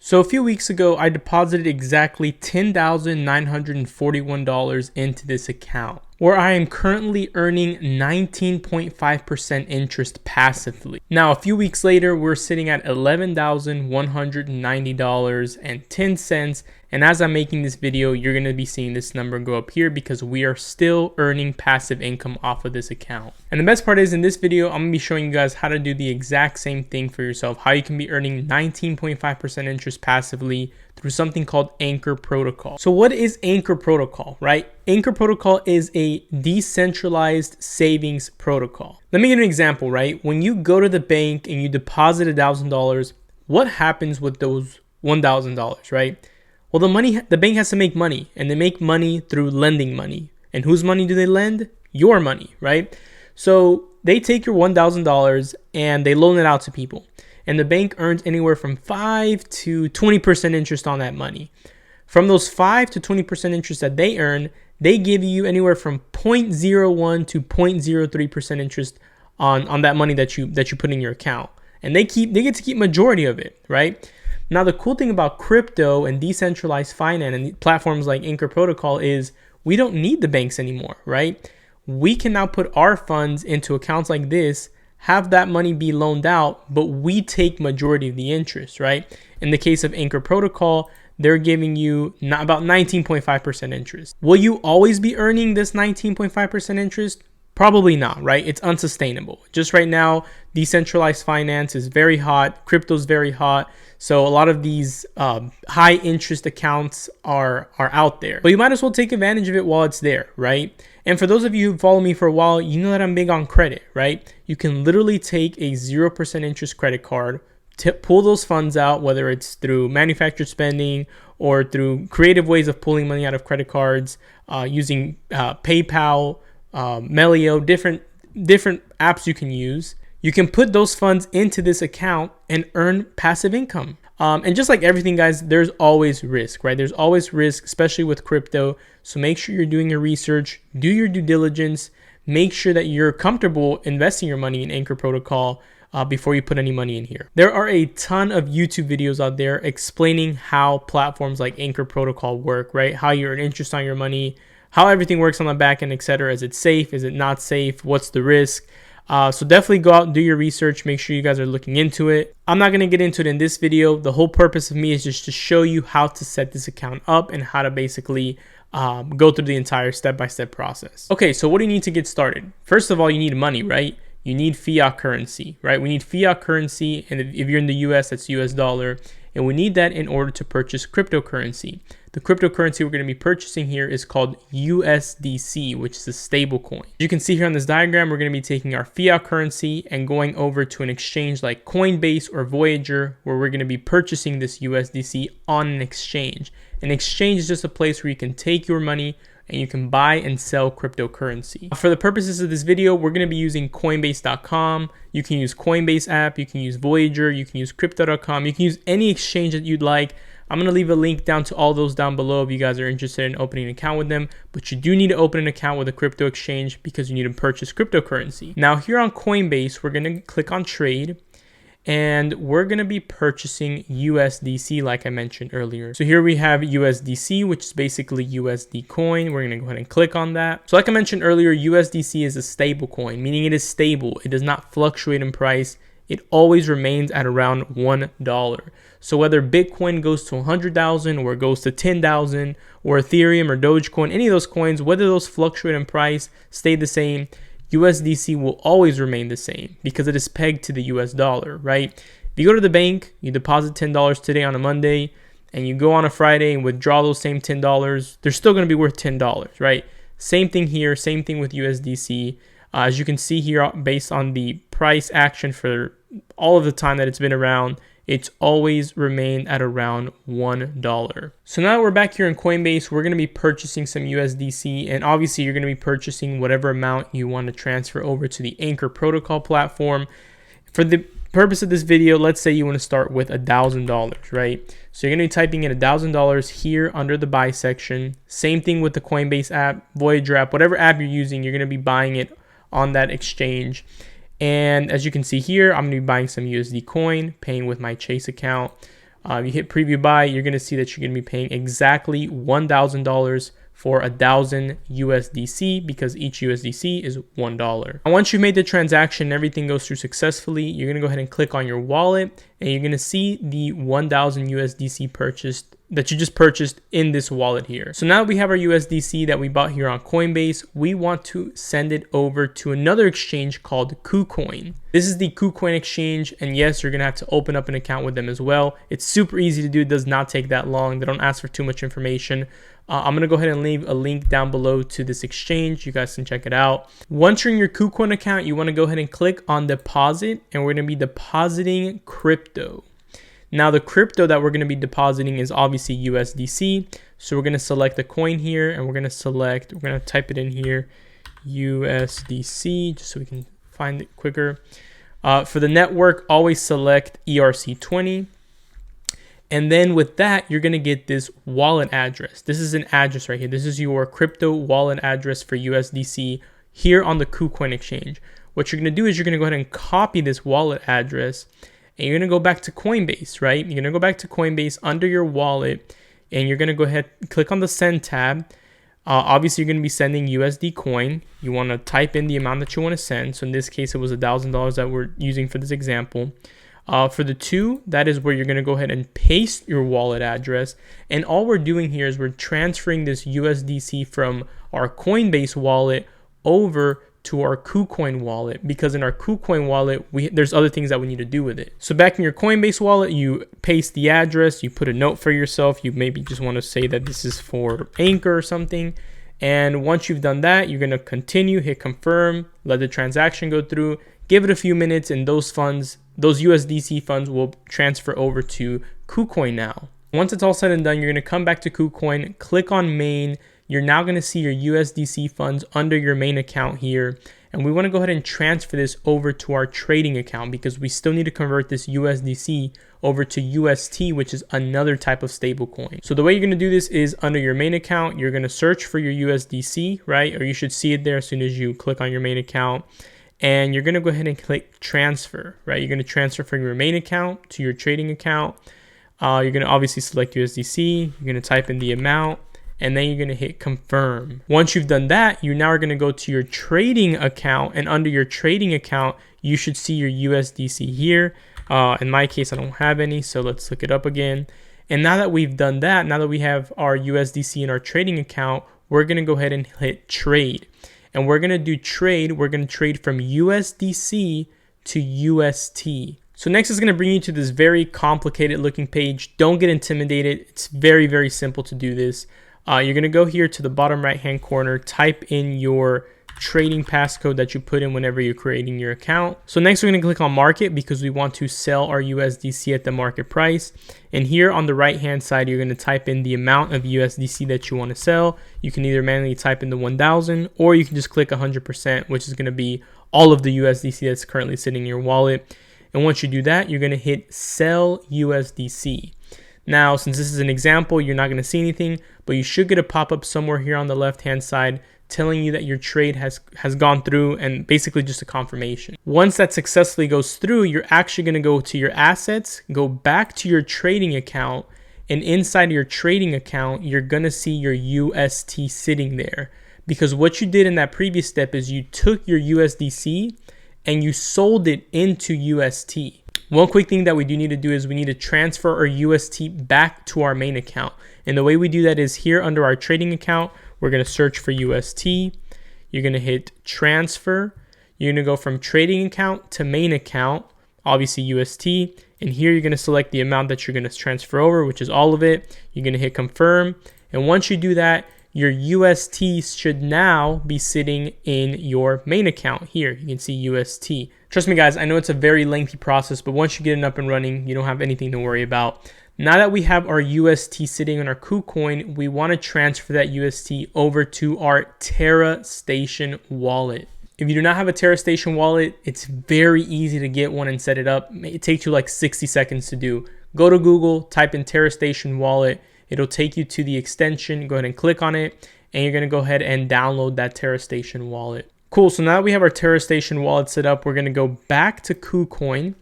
So a few weeks ago, I deposited exactly $10,941 into this account, where I am currently earning 19.5% interest passively. Now, a few weeks later, we're sitting at $11,190.10. And as I'm making this video, you're going to be seeing this number go up here because we are still earning passive income off of this account. And the best part is, in this video, I'm going to be showing you guys how to do the exact same thing for yourself, how you can be earning 19.5% interest passively through something called Anchor Protocol. So what is Anchor Protocol, right? Anchor Protocol is a decentralized savings protocol. Let me give you an example, right? When you go to the bank and you deposit $1,000, what happens with those $1,000, right? Well, the bank has to make money, and they make money through lending money. And whose money do they lend? Your money, right? So they take your $1,000 and they loan it out to people. And the bank earns anywhere from 5 to 20% interest on that money. From those 5 to 20% interest that they earn, they give you anywhere from 0.01 to 0.03% interest on that money that you put in your account. And they get to keep majority of it, right? Now, the cool thing about crypto and decentralized finance and platforms like Anchor Protocol is we don't need the banks anymore, right? We can now put our funds into accounts like this, have that money be loaned out, but we take majority of the interest, right? In the case of Anchor Protocol, they're giving you about 19.5% interest. Will you always be earning this 19.5% interest? Probably not, right? It's unsustainable. Just right now, decentralized finance is very hot. Crypto is very hot. So a lot of these high interest accounts are out there. But you might as well take advantage of it while it's there, right? And for those of you who follow me for a while, you know that I'm big on credit, right? You can literally take a 0% interest credit card, pull those funds out, whether it's through manufactured spending or through creative ways of pulling money out of credit cards, using PayPal, Melio, different apps you can use. You can put those funds into this account and earn passive income. And just like everything, guys, there's always risk, right? There's always risk, especially with crypto. So make sure you're doing your research, do your due diligence, make sure that you're comfortable investing your money in Anchor Protocol before you put any money in here. There are a ton of YouTube videos out there explaining how platforms like Anchor Protocol work, right? How you earn interest on your money, how everything works on the back end, etc. Is it safe? Is it not safe? What's the risk? So definitely go out and do your research. Make sure you guys are looking into it. I'm not going to get into it in this video. The whole purpose of me is just to show you how to set this account up and how to basically go through the entire step-by-step process. Okay, so what do you need to get started? First of all, you need money, right? You need fiat currency, right? We need fiat currency, and if you're in the US, that's US dollar. And we need that in order to purchase cryptocurrency. The cryptocurrency we're going to be purchasing here is called USDC, which is a stable coin. You can see here on this diagram, we're going to be taking our fiat currency and going over to an exchange like Coinbase or Voyager, where we're going to be purchasing this USDC on an exchange. An exchange is just a place where you can take your money and you can buy and sell cryptocurrency. For the purposes of this video, we're going to be using Coinbase.com. You can use Coinbase app, you can use Voyager, you can use Crypto.com, you can use any exchange that you'd like. I'm going to leave a link down to all those down below if you guys are interested in opening an account with them. But you do need to open an account with a crypto exchange because you need to purchase cryptocurrency. Now here on Coinbase, we're going to click on trade. And we're going to be purchasing USDC like I mentioned earlier. So here we have USDC, which is basically USD coin. We're going to go ahead and click on that. So like I mentioned earlier, USDC is a stable coin, meaning it is stable. It does not fluctuate in price. It always remains at around $1. So whether Bitcoin goes to 100,000 or it goes to 10,000 or Ethereum or Dogecoin, any of those coins, whether those fluctuate in price, stay the same, USDC will always remain the same because it is pegged to the US dollar, right? If you go to the bank, you deposit $10 today on a Monday, and you go on a Friday and withdraw those same $10, they're still going to be worth $10, right? Same thing here, same thing with USDC. As you can see here, based on the price action for all of the time that it's been around, it's always remained at around $1. So now that we're back here in Coinbase, we're going to be purchasing some USDC, and obviously you're going to be purchasing whatever amount you want to transfer over to the Anchor Protocol platform. For the purpose of this video, let's say you want to start with $1,000, right? So you're going to be typing in $1,000 here under the buy section. Same thing with the Coinbase app, Voyager app, whatever app you're using, you're going to be buying it on that exchange. And as you can see here, I'm going to be buying some USD coin, paying with my Chase account. If you hit preview buy, you're going to see that you're going to be paying exactly $1,000 for 1,000 USDC because each USDC is $1. And once you've made the transaction and everything goes through successfully, you're going to go ahead and click on your wallet and you're going to see the 1,000 USDC purchased that you just purchased in this wallet here. So now that we have our USDC that we bought here on Coinbase, we want to send it over to another exchange called KuCoin. This is the KuCoin exchange, and yes, you're gonna have to open up an account with them as well. It's super easy to do, it does not take that long. They don't ask for too much information. I'm gonna go ahead and leave a link down below to this exchange. You guys can check it out. Once you're in your KuCoin account, you wanna go ahead and click on deposit, and we're gonna be depositing crypto. Now the crypto that we're going to be depositing is obviously USDC. So we're going to select the coin here and we're going to type it in here, USDC, just so we can find it quicker. For the network, always select ERC20. And then with that, you're going to get this wallet address. This is an address right here. This is your crypto wallet address for USDC here on the KuCoin exchange. What you're going to do is you're going to go ahead and copy this wallet address. And you're going to go back to Coinbase, right? You're going to go back to Coinbase under your wallet, and you're going to go ahead and click on the send tab. Obviously, you're going to be sending USD coin. You want to type in the amount that you want to send. So in this case, it was $1,000 that we're using for this example. For the two, that is where you're going to go ahead and paste your wallet address. And all we're doing here is we're transferring this USDC from our Coinbase wallet over to our KuCoin wallet, because in our KuCoin wallet, there's other things that we need to do with it. So back in your Coinbase wallet, you paste the address, you put a note for yourself. You maybe just want to say that this is for Anchor or something. And once you've done that, you're going to continue, hit confirm, let the transaction go through, give it a few minutes, and those funds, those USDC funds will transfer over to KuCoin now. Once it's all said and done, you're going to come back to KuCoin, click on main. You're now going to see your USDC funds under your main account here. And we want to go ahead and transfer this over to our trading account because we still need to convert this USDC over to UST, which is another type of stable coin. So the way you're going to do this is under your main account, you're going to search for your USDC, right? Or you should see it there as soon as you click on your main account. And you're going to go ahead and click transfer, right? You're going to transfer from your main account to your trading account. You're going to obviously select USDC. You're going to type in the amount. And then you're going to hit confirm. Once you've done that, you now are going to go to your trading account, and under your trading account, you should see your USDC here. In my case, I don't have any, so let's look it up again. And now that we've done that, now that we have our USDC in our trading account, we're going to go ahead and hit trade. And we're going to do trade. We're going to trade from USDC to UST. So next is going to bring you to this very complicated looking page. Don't get intimidated. It's very, very simple to do this. You're going to go here to the bottom right hand corner, type in your trading passcode that you put in whenever you're creating your account. So next we're going to click on market because we want to sell our USDC at the market price. And here on the right hand side, you're going to type in the amount of USDC that you want to sell. You can either manually type in the 1,000 or you can just click 100%, which is going to be all of the USDC that's currently sitting in your wallet. And once you do that, you're going to hit sell USDC. Now, since this is an example, you're not going to see anything, but you should get a pop-up somewhere here on the left-hand side telling you that your trade has gone through, and basically just a confirmation. Once that successfully goes through, you're actually going to go to your assets, go back to your trading account, and inside your trading account, you're going to see your UST sitting there. Because what you did in that previous step is you took your USDC and you sold it into UST. One quick thing that we do need to do is we need to transfer our UST back to our main account. And the way we do that is here under our trading account, we're going to search for UST. You're going to hit transfer. You're going to go from trading account to main account, obviously UST. And here you're going to select the amount that you're going to transfer over, which is all of it. You're going to hit confirm. And once you do that, your UST should now be sitting in your main account here. You can see UST. Trust me guys, I know it's a very lengthy process, but once you get it up and running, you don't have anything to worry about. Now that we have our UST sitting on our KuCoin, we want to transfer that UST over to our Terra Station wallet. If you do not have a Terra Station wallet, it's very easy to get one and set it up. It takes you like 60 seconds to do. Go to Google, type in Terra Station wallet. It'll take you to the extension. Go ahead and click on it, and you're going to go ahead and download that Terra Station wallet. Cool, so now that we have our Terra Station wallet set up, we're going to go back to KuCoin.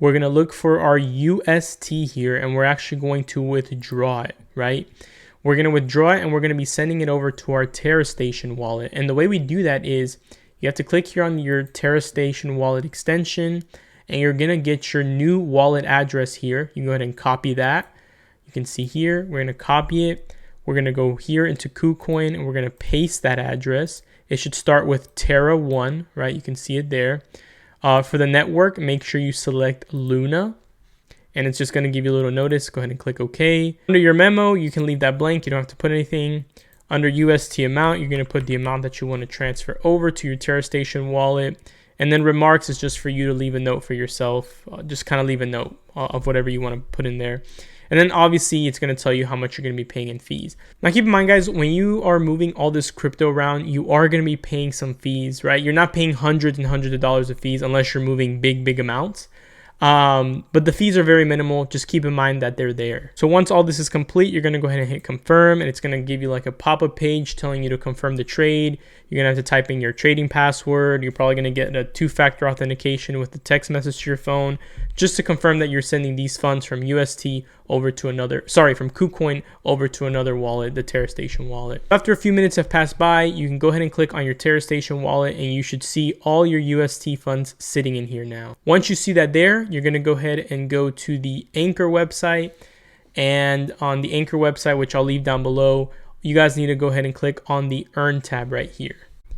we're going to look for our UST here, and we're actually going to withdraw it, right? We're going to withdraw it, and we're going to be sending it over to our Terra Station wallet. And the way we do that is you have to click here on your Terra Station wallet extension, and you're going to get your new wallet address here. You can go ahead and copy that. You can see here, we're going to copy it. We're going to go here into KuCoin, and we're going to paste that address. It should start with Terra 1, right? You can see it there. For the network, make sure you select Luna, and it's just going to give you a little notice. Go ahead and click OK. Under your memo, you can leave that blank. You don't have to put anything. Under UST amount, you're going to put the amount that you want to transfer over to your Terra Station wallet. And then remarks is just for you to leave a note for yourself. Just kind of leave a note of whatever you want to put in there. And then obviously it's going to tell you how much you're going to be paying in fees. Now keep in mind, guys, when you are moving all this crypto around, you are going to be paying some fees, right? You're not paying hundreds and hundreds of dollars of fees unless you're moving big amounts. But the fees are very minimal. Just keep in mind that they're there. So once all this is complete, you're going to go ahead and hit confirm, and it's going to give you like a pop-up page telling you to confirm the trade. You're going to have to type in your trading password. You're probably going to get a 2-factor authentication with the text message to your phone just to confirm that you're sending these funds from UST over to from KuCoin over to another wallet, the Terra Station wallet. After a few minutes have passed by, you can go ahead and click on your Terra Station wallet, and you should see all your UST funds sitting in here now. Once you see that there, you're going to go ahead and go to the Anchor website, and on the Anchor website, which I'll leave down below, you guys need to go ahead and click on the Earn tab right here.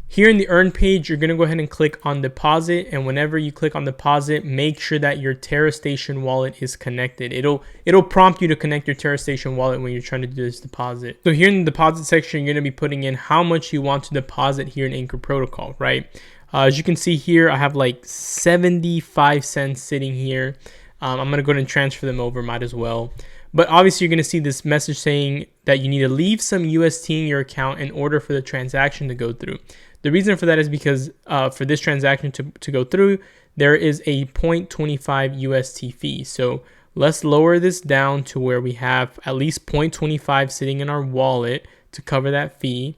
Here in the Earn page, you're going to go ahead and click on Deposit, and whenever you click on Deposit, make sure that your Terra Station wallet is connected. It'll prompt you to connect your Terra Station wallet when you're trying to do this deposit. So here in the deposit section, you're going to be putting in how much you want to deposit here in Anchor Protocol, right? As you can see here, I have like 75 cents sitting here. I'm going to go ahead and transfer them over, might as well. But obviously, you're going to see this message saying that you need to leave some UST in your account in order for the transaction to go through. The reason for that is because for this transaction to go through, there is a 0.25 UST fee. So let's lower this down to where we have at least 0.25 sitting in our wallet to cover that fee.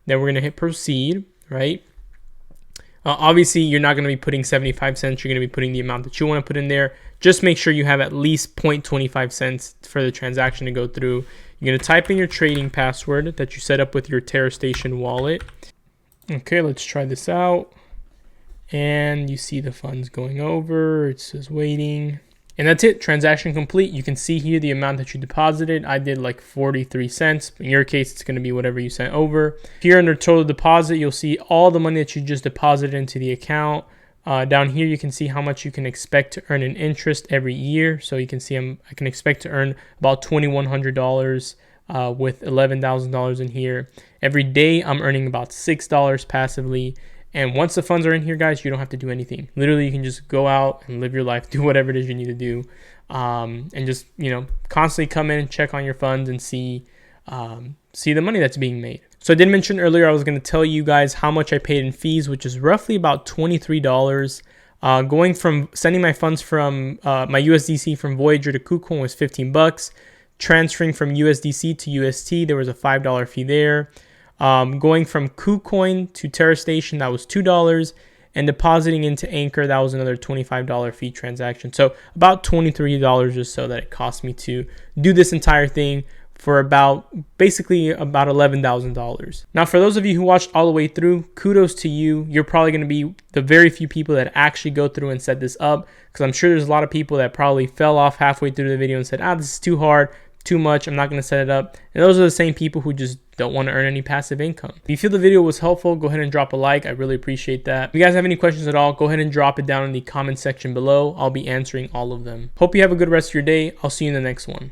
Then we're going to hit proceed, right? Obviously, you're not going to be putting 75 cents. You're going to be putting the amount that you want to put in there. Just make sure you have at least 0.25 cents for the transaction to go through. You're going to type in your trading password that you set up with your Terra Station wallet. Okay, let's try this out. And you see the funds going over. It says waiting. And that's it. Transaction complete. You can see here the amount that you deposited. I did like 43 cents. In your case, it's going to be whatever you sent over. Here under total deposit, you'll see all the money that you just deposited into the account. Down here, you can see how much you can expect to earn in interest every year. So you can see I can expect to earn about $2,100 with $11,000 in here. Every day, I'm earning about $6 passively. And once the funds are in here, guys, you don't have to do anything. Literally, you can just go out and live your life, do whatever it is you need to do, and just, constantly come in and check on your funds and see the money that's being made. So I did mention earlier I was going to tell you guys how much I paid in fees, which is roughly about $23. Going from sending my funds from my USDC from Voyager to KuCoin was $15. Transferring from USDC to UST, there was a $5 fee there. Going from KuCoin to Terra Station, that was $2. And depositing into Anchor, that was another $25 fee transaction. So about $23 or so that it cost me to do this entire thing for basically about $11,000. Now, for those of you who watched all the way through, kudos to you. You're probably going to be the very few people that actually go through and set this up, because I'm sure there's a lot of people that probably fell off halfway through the video and said, this is too hard, too much, I'm not going to set it up. And those are the same people who just don't want to earn any passive income. If you feel the video was helpful, go ahead and drop a like. I really appreciate that. If you guys have any questions at all, go ahead and drop it down in the comment section below. I'll be answering all of them. Hope you have a good rest of your day. I'll see you in the next one.